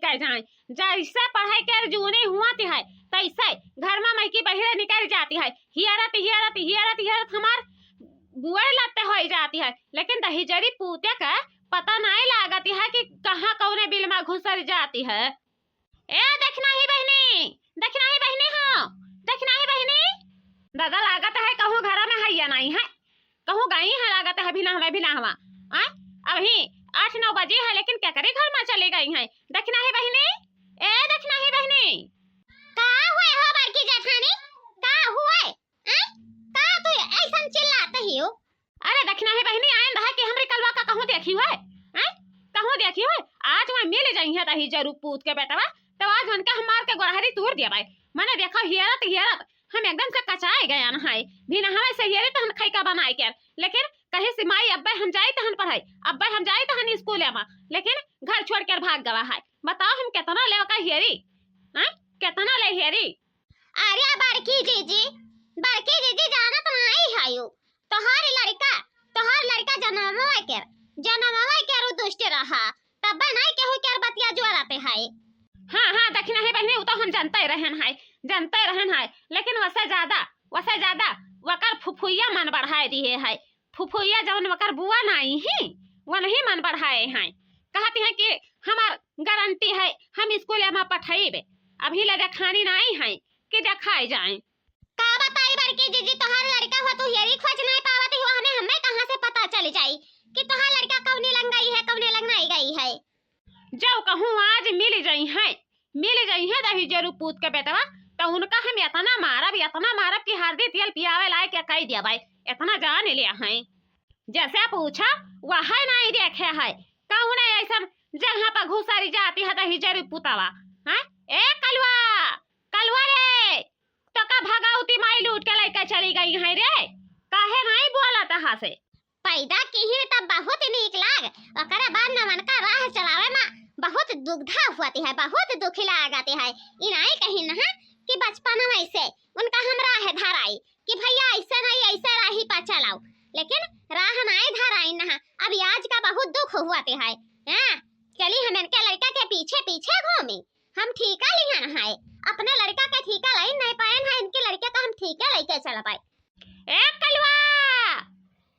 निकल जाए। जैसे पढ़ाई के जूनी हुआ है तैसे घर में मैकी बहिरे निकल जाती है। हियरत हियरत हियरत हियरत हमार बुआई लगते हो जाती है, लेकिन दहीजरी पूते का पता नहीं लागती है कि कहाँ कौने बिल में घुसर जाती है। ए देखना ही बहनी, देखना ही बहनी हो, देखना ही बहनी। दादा लागत है कहूँ घर में है या नहीं है, कहूँ गई है लागत है बिना हमें बिना हवा। अभी 8-9 बजे है लेकिन क्या करे घर में चली गई है। देखना ही बहनी, ए देखना ही बहनी। का हुए हो बड़की जेठानी, का हुए का तू ऐसा चिल्लाते ही हो? अरे देखना ही बहनी आइन रहा कि हमरे कलवा का कहूँ देखी हुए, कहूँ देखी हुए। आज मैं मिल जाई है तही जरूर पूत के बेटवा, तो आज मन के हमार के गोरहरी तोड़ दिया भाई। मैंने देखा हियरत हियरत हम एकदम से कचाए गया न है बिना हमें से हियरे तहन खैका बनाए के, लेकिन कहे से माई अब्बे हम जाई तहन पढ़ाई, अब्बे हम जाई तहन स्कूल में, लेकिन घर छोड़ कर भाग गवा है। बताओ हम कितना ले का हियरी, कितना ले हियरी। अरे बड़की जीजी जाना तो नहीं है यो, तोहार लड़का जन्मवा के रु दुष्ट रहा, तब नहीं केहू के बतिया जोराते है। हाँ देखना है बहनी, वो तो हम जानते रहन है, लेकिन वसे ज्यादा वकर फुफुइया मन बढ़ाए दिए है। फुफुइया जौन वकर बुआ नहीं ही वो नहीं मन बढ़ाए हैं। कहती है कि हमार गारंटी है हम स्कूल में पठाइबे, अभी लगे खानी नहीं है कि देखाए जाए। का बताई बड़की जीजी, तोहार लड़का हो तू हेरी खोज नहीं पावत हो, हमें कहां से पता चल जाई कि तोहार लड़का कौनी लंगाई है कौने लंगाई गई है। जो कहूँ आज मिल जाई है दही जरूर पूत के बेटवा, तो उनका हम इतना मारब कि हरदी तेल पियावे लाए क्या कह दिया भाई, इतना जान लिया है। जैसे पूछा वह नहीं देखे है, कौन ऐसा जहाँ पर घुसरी जाती है दही जरूर पुतावा। ए कलवा रे, तो का भगाउती माई लूट के लेकर चली गई है रे, काहे नहीं बोला तहा से। पैदा की ही तब बहुत नीक लाग, ओकरा बाद न मन का राह चलावे में बहुत दुग्धा हुआती है, बहुत दुखी लागती है। इनाई कहीं न कि बचपन में से उनका हम राह धराई कि भैया ऐसे नहीं ऐसे राही पर चलाओ, लेकिन राह नहीं धराई न। अब आज का बहुत दुख हुआते है। चली हम इनके लड़का के पीछे पीछे घूमी, हम ठीका लिहन है, अपने लड़का के ठीका लाई नहीं पाए है, इनके लड़के का हम ठीका लेके चल पाए। ए कलवा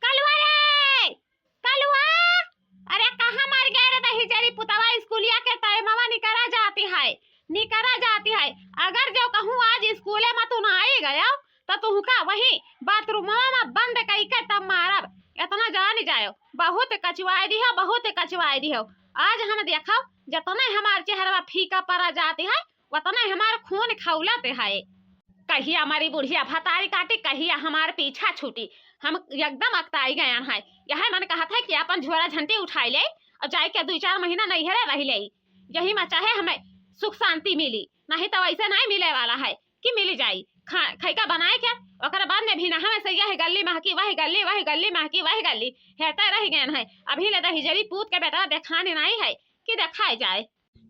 रे, कलवा, अरे कहाँ मर गए रे दही जरी पुतवा, स्कूलिया के टाइमवा निकरा जाती है। अगर जो कहूँ आज स्कूले में तू ना आई गया तो तू का वही बाथरूम में बंद कई के तब मारब, इतना जान जायो। बहुत कचवाई दी हो। आज हम देखो जितना हमार चेहरा फीका पड़ा जाती है उतना हमार खून खौलते है। कहीं हमारी बुढ़िया भतारी काटी, कहीं हमारे पीछा छूटी, हम एकदम अकताई गए हैं। यह मन कहा था कि अपन झोरा झंटी उठाई ले और जाए के 2-4 महीना नहीं रह ले, यही में चाहे हमें सुख शांति मिली, नहीं तो ऐसे नहीं मिले वाला है कि मिल जाई खैका बनाए क्या। और बाद में भी ना हमें सही है गली महकी वही गली हेते रह गए हैं। अभी ले दही जरी पूत के बेटा देखाने नहीं है कि देखाए जाए।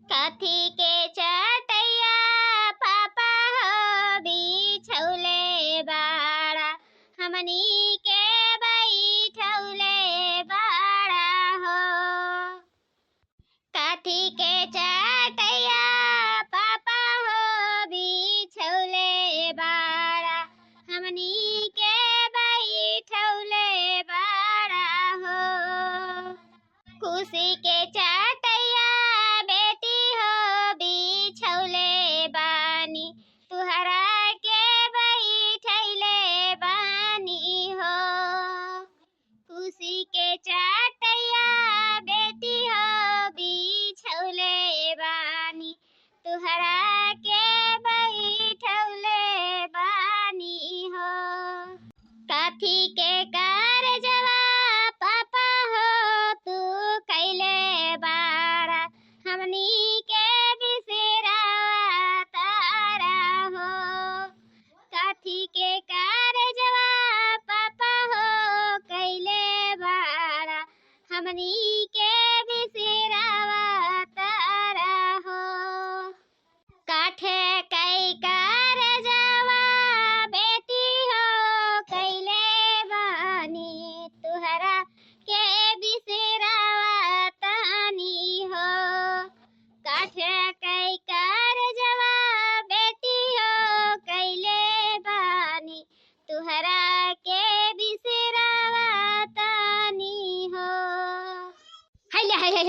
कथी के चटैया पापा हो बिछौले बाड़ा, हमनी के बैठौले बाड़ा हो। कथी के चटैया पापा हो बिछौले बाड़ा, हमनी के बैठौले बाड़ा हो। खुशी के चटैया बेटी हो बिछौले बानी, तुहरा के बैठैले बानी हो। खुशी के चटैया बेटी हो बिछौले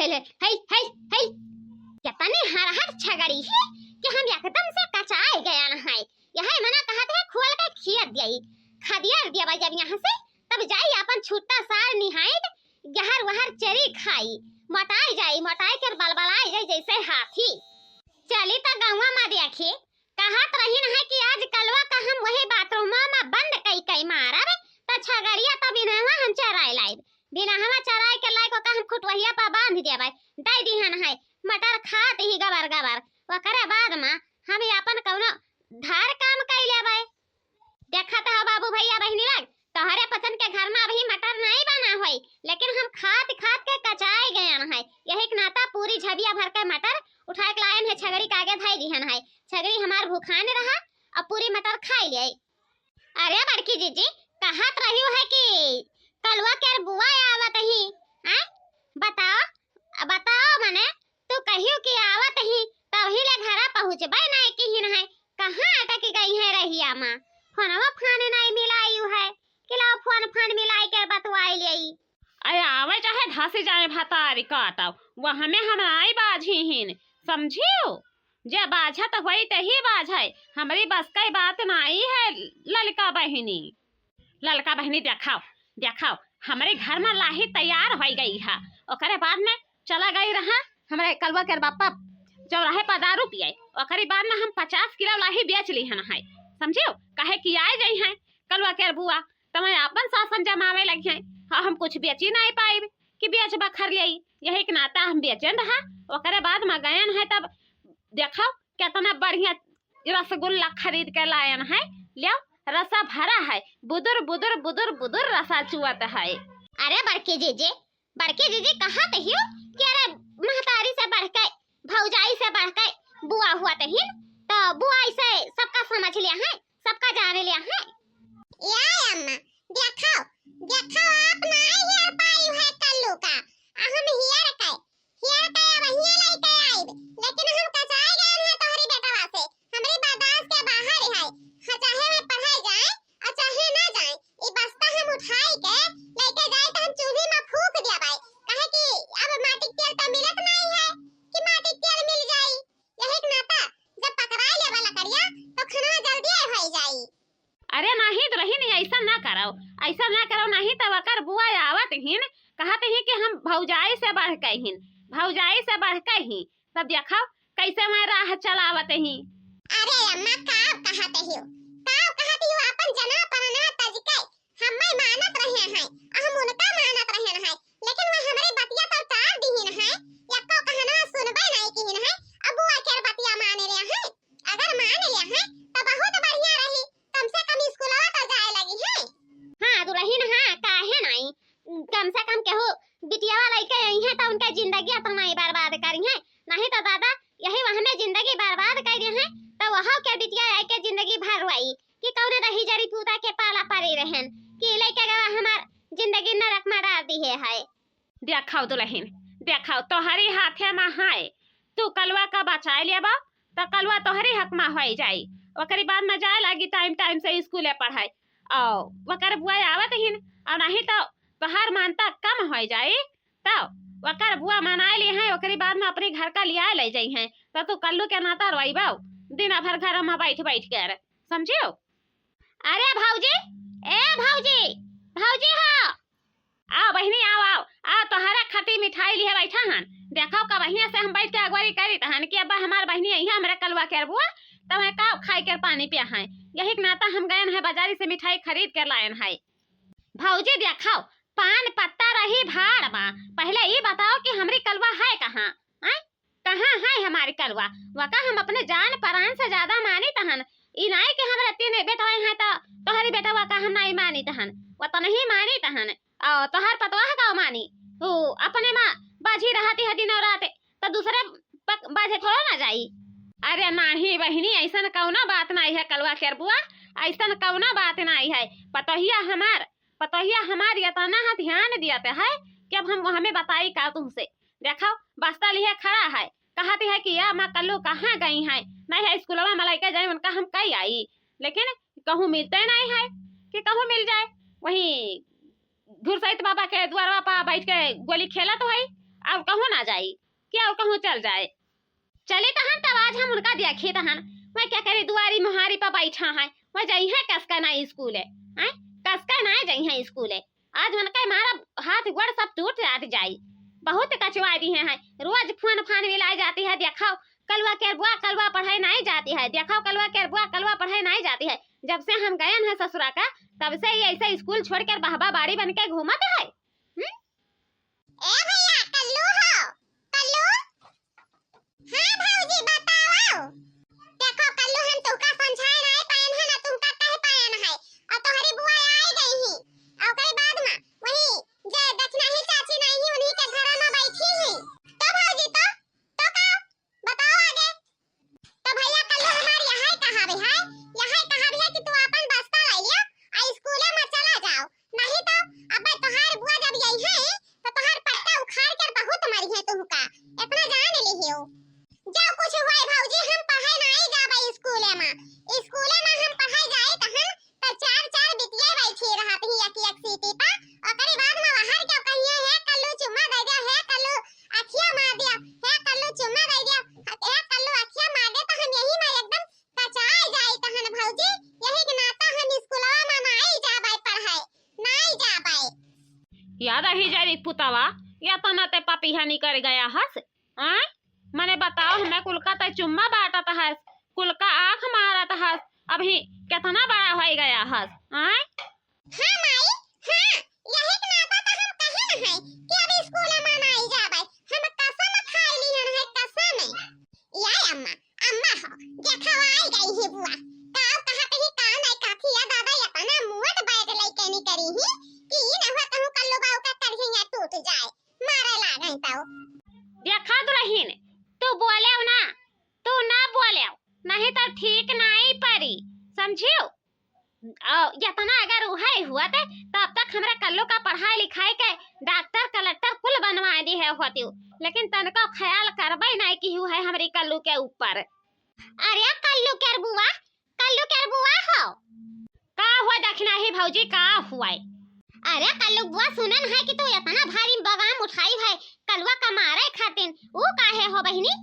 ले हई हई हई कितनी हरहर छगड़ी है कि हम एकदम से कचाए गया न है। यह मना कहते है खोल के खियत दिया खदिया दिया भाई जब यहाँ से तब जाई अपन छुट्टा सार निहायत गहर वहर चरी खाई मोटाई कर बलबलाई जाई जैसे हाथी। चली तो गाँव में देखी कहत रही है कि आज कलवा का हम वही बाथरूम में बंद कई मारब त छगड़िया त बिनहवा हम चराई लाइब बिनहवा चराई के लायक का हम खुटवहिया पर बांध देबै दई दिहन है मटर खात ही गबर गबर ओकरे बाद में हम अपन कौनो धार काम कई लेबै। देखत हो बाबू भैया बहनी लग तोहरे पसंद के घर में अभी मटर नहीं बना होई लेकिन हम खात के कचाए गए है। यही के नाता पूरी झबिया भर के मटर उठा के लायन है छगड़ी के आगे धाई दिहन है। छगड़ी हमार भूखाने रहा अब पूरी मटर खाई ले। अरे बड़की जीजी कहत रही है कि कलवा के बुआ आवत ही हैं बताओ मने तू कहियो कि आवत ही तभी ले घरा पहुंचबै नहीं कि हिन है कहां अटक गई है रहिया मां फोनवा फाने नहीं मिलाई है कि ला फोन मिलाई के बतवाई लेई। अरे आवे चाहे धासी जाए भतारी काटाओ वह हमें हम आई बाजी हिन समझियो जे बाझा तो वही तही बाझ है हमारी बस का बात नहीं है। ललका बहनी देखाओ हमारे घर में लाही तैयार हो गई है ओकरे बाद में चला गई रहा हमारे कलवा के बापा चौराहे पर दारू पिए ओकरे बाद में हम 50 किलो लाही बेच ली है समझियो कहे कि आए गई है कलवा के बुआ तो मैं अपन शासन जमावे लगी है। हाँ हम कुछ बेची नहीं पाई कि बेच बखर ले यही के नाता हम बेचन रहा ओकरे बाद में गयन है तब देखो कितना बढ़िया रसगुल्ला खरीद के लायन है लियो रसा भरा है बुदुर रसा चुअत है। अरे बड़की जीजी कहाँ ते हियो कि अरे महतारी से बढ़ के भौजाई से बढ़ के बुआ हुआ ते हिन तो बुआ से सबका समझ लिया है सबका जाने लिया है। या अम्मा देखो आप नहीं हेर पाई है कल्लू का हम हेर के अब हिया लेके आइब लेकिन हम कचाई गए हैं तोहरी बेटवा से हमरी बर्दाश्त के बाहर है चाहे मैं पढ़ाई जाए और चाहे ना जाए ई बस्ता हम उठाई के लेके जाए तो हम चूल्ही में फूंक देबै काहे कि अब माटी तेल तो मिलत नहीं है कि माटी तेल मिल जाई यही के नाता जब पकड़ाई ले वाला करिया तो खाना जल्दी हो जाई। अरे नहीं तो रही नहीं ऐसा ना करो नहीं तो वकर बुआ आवत हिन कहते हैं कि हम भौजाई से बढ़ के ही तब देखो कैसे मैं राह चलावत ही। अरे अम्मा कहते हो अपन जना परना तजके हम मैं मानत रहे हैं हम उनका मानत रहे हैं लेकिन वह हमारी बतिया तो तार दीहिन है एको कहना सुनबे नहीं किहिन है अब बुआ के बतिया माने रे है अगर मान लिया है तो बहुत बढ़िया रही कम से कम स्कूलवा तो जाए लगी है। हां दुल्हन हां काहे नहीं कम से कम केहू बिटियावा लइके आई है तो उनका जिंदगी तो नहीं बर्बाद करी है नहीं तो दादा यही वहने जिंदगी बर्बाद कर दिए हैं तो वहां के बिटिया आई के जिंदगी भरवाई कि कौन रही जड़ी पूता के पाला पड़ी रहन कि लइका गवा हमार जिंदगी नरक में डाल दी है। देखाओ दुल्हन देखाओ तोहरी हाथे में है तू कलवा का बचाई लेबा तो कलवा तोहरी हक में हो जाई ओकरी बाद में जाए लगी टाइम से स्कूले पढ़ाई और ओकर बुआ आवत हिन और नहीं तो तोहर मानता कम हो जाई तो ओकर बुआ मनाए लिए हैं ओकरी बाद में अपने घर का लिया ले जाई हैं तो तू कल्लू के नाता रोइबा दिन भर घर में बैठ कर समझियो। अरे भौजी हो आओ बहनी आओ तोहरा खाती मिठाई लिए बैठा हन देखो का बहिया से हम बैठ के अगवारी करी तहन कि अब्बा हमार बहनी यही हमरा कलवा के बुआ तब का खाई कर पानी पिया है यही के नाता हम गए हैं बाजारी से मिठाई खरीद कर लायन है। भौजी देखो पान पत्ता रही भाड़ में पहले ये बताओ कि हमारी कलवा है कहाँ है हमारी कलवा वका हम अपने जान प्राण से ज्यादा मानी तहन ई नहीं कि हमरा तीन बेटा है तो तोहरी बेटा वका हम नहीं मानी तहन वो तो नहीं मानी तहन और तोहर पतवाह का मानी वो अपने माँ बाजी रहती है दिन और रात तो दूसरे बाजे थोड़ा ना जाई। अरे नहीं बहनी ऐसा कौना बात नहीं है कलवा के बुआ ऐसा कौना बात नहीं है पतोहिया हमारी इतना ध्यान दिया है कि अब हम हमें बताई का तुमसे देखो बस्ता लिए खड़ा है कहती है कि या माँ कल्लू कहाँ गई है नहीं है स्कूलवा में लेके जाए उनका हम कई आई लेकिन कहूँ मिलते नहीं है कि कहूँ मिल जाए वही घुरसैत बाबा के द्वारा पर बैठ के गोली खेला तो है अब कहूँ ना जाई क्या और कहूँ चल जाए। चले तहन तब आज हम उनका देखे तहन मैं क्या करे दुआरी मुहारी पर बैठा है मैं जाई है कसका ना स्कूल है कसका ना जाई है स्कूल है। आज उनका मारा हाथ गोड़ सब टूट जाई बहुत कचवा दी है रोज फोन फान मिलाई जाती है देखाओ कलवा के बुआ कलवा पढ़ाई नहीं जाती है देखाओ कलवा के बुआ कलवा पढ़ाई नहीं जाती है। जब से हम गए हैं ससुरा का तब से ही ऐसे स्कूल छोड़कर बहबा बाड़ी बन के घूमत है। ए भैया कल्लू हो कल्लू हां भौजी बताओ देखो कल्लू हम तुमका समझाए नहीं पायन है ना तुमका कहे पायन है और तोहरी बुआ आई गई ही और कई बाद में वही जे दक्षिणा ही चाची नहीं ही उन्हीं के घर में बैठी ही तो भौजी तो का बताओ आगे तो भैया कल्लू हमार यहां कहां भी है यहां कहां भी है कि तू अपन बस्ता ले लिया आ स्कूल में चला जाओ नहीं तो अब तोहार बुआ जब यही है तो तोहार पट्टा उखाड़ कर बहुत मरी है तुमका इतना जान लिहियो जो कुछ हुआ भौजी हम पढ़ाई नहीं जाबे स्कूल में हम पढ़ाई जाए तहन तो चार बिटिया बैठी रहत ही एक सीटी पर और करे बाद में बाहर क्या कहिए है कल्लू चुम्मा दे दिया है कल्लू अखिया मार दिया है कल्लू चुम्मा दे दिया है कल्लू अखिया मार दे तो हम यही में एकदम कचाई जाए तहन भौजी यही के नाता हम स्कूलवा में नहीं जाबे पढ़ाई नहीं जाबे। याद ही जारी पुतावा या तो ना ते पापी हनी कर गया हस मने बताओ हमें कुलका ते चुम्मा बाटत है कुलका आंख मारत है अभी कितना बड़ा हो गया हस हां माई हां यही के नाता तो हम कहे न है कि अब स्कूल में नहीं जाबे हम कसम खाई ली है कसम या अम्मा हो देखो आई गई ही बुआ काव कहा कहीं का नहीं काठी या दादा अपना मुंह बैठ लेके नहीं करी ही कि न हो कहूं कल्लू बाऊ का करहिया टूट जाए मारे लागई ताऊ देखा दुल्हन तू बोले ना तू ना बोले नहीं तो ठीक नहीं परी समझियो इतना अगर उहाई हुआ थे तब तक हमरा कल्लू का पढ़ाई लिखाई के डॉक्टर कलेक्टर कुल बनवा दी है होती लेकिन तनको ख्याल करबे नहीं की हुआ है हमरी कल्लू के ऊपर। अरे कल्लू के बुआ हो का हुआ दक्षिणा ही भौजी का हुआ अरे कल्लू बुआ सुनन है कि तू इतना भारी बगाम उठाई है कलवा का मारे खातिन वो काहे हो बहिनी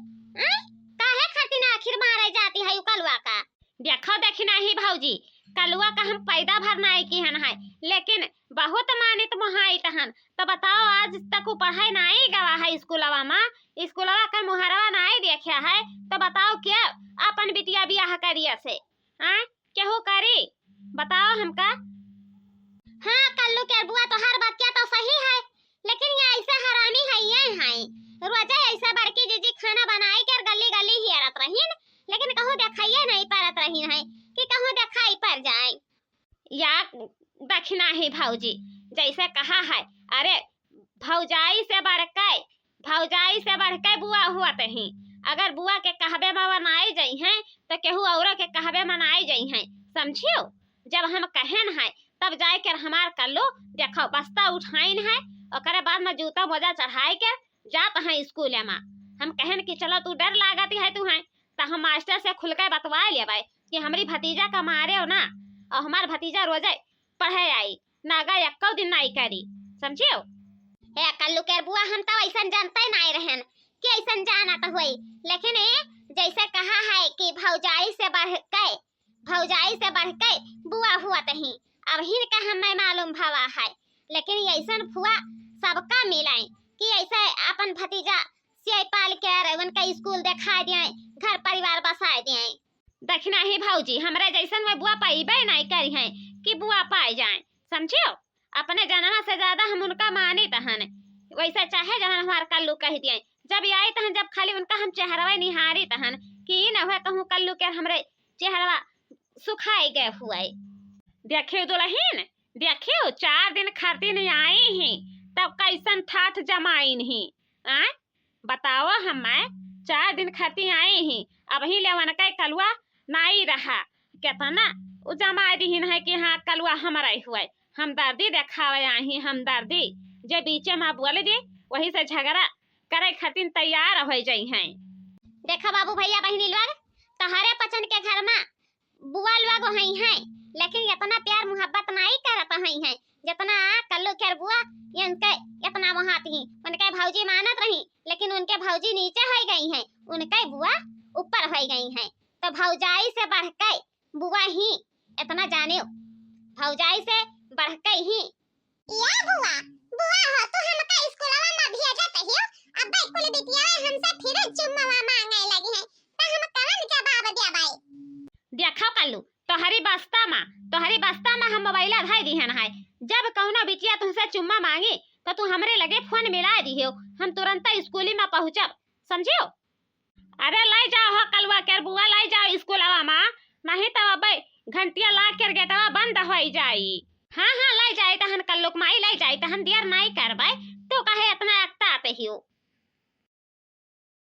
काहे खातिन आखिर मारे जाती है कलवा का। देखो दक्षिणा ही भौजी कलवा का हम पैदा भर नहीं की हन है लेकिन बहुत मानित मोहाई तहन तो बताओ आज तक पढ़ाई नहीं गवा है स्कूलवा का मुहरवा नहीं देखा है तो बताओ क्या अपन बिटिया बियाह करिया से केहू करी बताओ हमका। हाँ कल्लू के बुआ तो हर बात क्या तो सही है लेकिन ये ऐसे हरामी है ये है रोजा ऐसा बड़की जीजी खाना बनाई कर गली गली ही रत रहीन लेकिन कहूं देखाइए नहीं परत रहीन है कि कहूं देखाई पर जाए। या दक्षिणा ही भौजी जैसे कहा है अरे भौजाई से बढ़ के बुआ हुआ तही अगर बुआ के कहबे में बनाई जाई हैं तो केहू औरों के कहबे मनाई जाई हैं समझियो। जब हम कहन है तब जाए कर हमार कल्लू देखो बस्ता उठाइन है और करे बाद में जूता मोजा चढ़ाई कर जात है स्कूल में। हम कहन कि चलो तू डर लागती है तू है तो हम मास्टर से खुल के बतवा लेबै कि हमारी भतीजा का मारे हो ना और हमार भतीजा रोजे पढ़े आई नागा एको दिन नहीं करी समझियो। ए कल्लू के बुआ हम तो ऐसा जानते नहीं रहन कि ऐसा जाना तो हुई लेकिन जैसे कहा है कि भौजाई से बढ़ के बुआ हुआ तही अब हिन का हमें मालूम भवा है लेकिन ऐसा फुआ सबका मिलाई कि ऐसे अपन भतीजा से पाल के उनका स्कूल दिखा दिए घर परिवार बसा दिए। दक्षिणा ही भौजी हमरे जैसन में बुआ पाइबे नहीं करी हैं कि बुआ पाई जाए समझियो। अपने जन्म से ज्यादा हम उनका मानी तहन वैसे चाहे जहन हमार कल्लू कह दिए जब आई तहन जब खाली उनका हम चेहरवा निहारी तहन कि न हुआ कहूं कल्लू के हमरे चेहरवा सुखाई गए हुए। देखियो दुल्हन देखियो 4 दिन खातिर आई ही तब कैसन ठाठ जमाइन ही बताओ हमें 4 दिन खातिर आई ही अब ही लेवन का कलुआ नहीं रहा कितना उ जमा दीन है कि हाँ कलुआ हमारा हुआ हमदर्दी देखावे आई हमदर्दी जे बीचे में बोले दे वही से झगड़ा करे खातिर तैयार हो जाई हैं। देखा बाबू भैया बहनी लोग तहारे पचन के घर में बुआ लोग हई हैं लेकिन इतना प्यार मोहब्बत नहीं करत हई हैं जितना कल्लू के बुआ इनके इतना वहां थी उनके भौजी मानत रही, लेकिन उनके भौजी नीचे हो गई हैं, उनके बुआ ऊपर हो गई हैं। तो भौजाई से बढ़ के बुआ ही इतना जाने, भौजाई से बढ़ के ही या बुआ बुआ हो तो हमका स्कूलवा में भेजा कहियो। अब स्कूल बिटिया हमसे फिर चुम्मा मांगे लगी है, त हम कवन जवाब देबाई? देखो कल्लू तोहरी बस्ता में हम मोबाइल धाई दिहन है। जब कौनो बिटिया तुमसे चुम्मा मांगी तो तू हमरे लगे फोन मिला दियो, हम तुरंत स्कूली में पहुंचब, समझियो। अरे लाई जाओ हो कलवा के बुआ, लाई जाओ स्कूलवा में, नहीं तो अब घंटिया ला के गेटवा बंद हो जाई। हाँ लाई जाए तहन कल्लुक माई लाई जाए तहन देर नहीं करबै, तो कहे इतना एकता आते हियो।